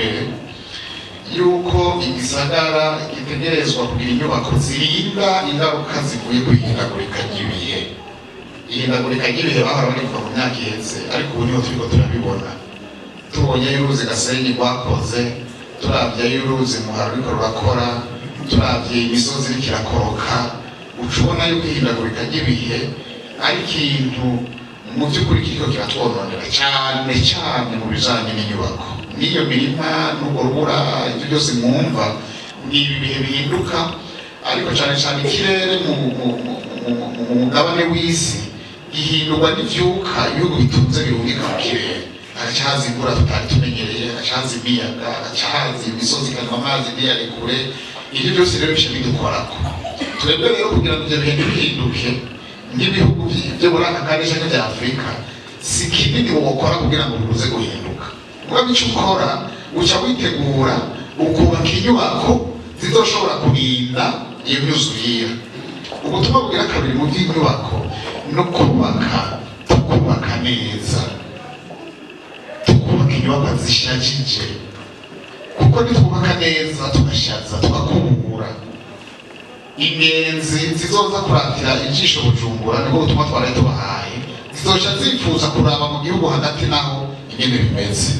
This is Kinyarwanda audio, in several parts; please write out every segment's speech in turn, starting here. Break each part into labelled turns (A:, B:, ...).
A: mbere yuko igisagara gitegerezwa kugira inyubako zirinda ingaruka zivuye ku ihindagurika ry'ibihe. Ihindagurika ry'ibihe bahora bariko mu myaka iheze, ariko ubu niho turiko turabibona. Tubonye y'uruzi Gasenyi rwakoze, turavye y'uruzi Muharo ruriko rurakora, turavye imisozi iriko irakoroka, ucubona yuko ihindagurika ry'ibihe ari ikintu mu by'ukuri kiriko kiratwononera cyane cyane mu bijanye n'inyubako. N'iyo mirima n'urwo rubura ibyo byose mwumva ni ibihe bihinduka, ariko cyane cyane ikirere mu mugabane w'isi gihindurwa n'ivyuka ibihugu bitunze birungika mu kirere. Haracahaza imvura tutari tumenyereye, haracahaza imiyaga, haracahaza imisozi ikanywa amazi ntiyari kure. Ibyo byose rero bishe bidukorako. Twebwe rero kugira ngo ibyo bihe bihinduke n'ibihugu byo muri aka karere ka Afurika, si kinini wokora kugira ngo bibuze guhinduka. Mugabe icyo ukora uca witegura ukubaka inyubako zizoshobora kurinda iyo myuzurire. Ubutumwa bugira kabiri mu by'inyubako no tukubaka neza, tukubaka inyubako zishajije, kuko nitwubaka neza tugashaza tugakubura, ingenzi zizoza kuratira ijisho Bujumbura, nibwo butumwa twari tubahaye, zizoca zifuza kuraba mu gihugu hagati naho ingene bimeze.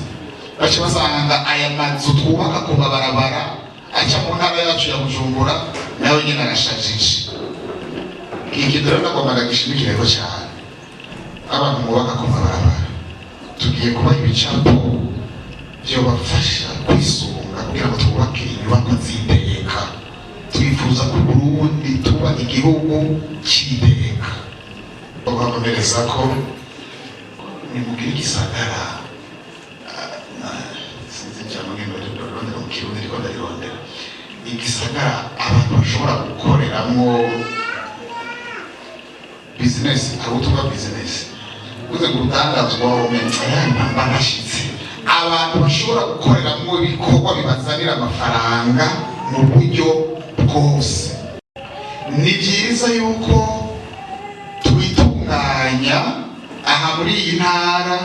A: Baca basanga aya mazu twubaka ku mabarabara aca mu ntara yacu ya Bujumbura nawe nyine arashajije. Iki rero nagombaga gishimikireko cyane abantu mubaka ku mabarabara, tugiye kubaha ibicapo byobafasha kwisunga kugira ngo twubake inyubako z'iteka. Twifuza ko Burundi tuba igihugu cy'iteka. Bakomereza ko nimugire igisagara igisagara abantu bashobora gukoreramwo business, abutumwa business uze gutangazwa banashitse, abantu bashobora gukoreramwo ibikorwa bibazanira amafaranga mu buryo bwose. Ni byiza yuko twitunganya aha muri iyi ntara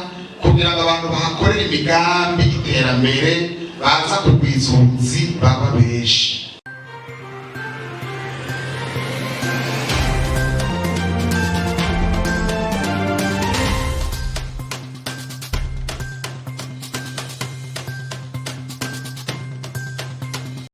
A: kugira ngo abantu bahakorere imigambi iterambere, baza kugwiza ubuzi baba benshi.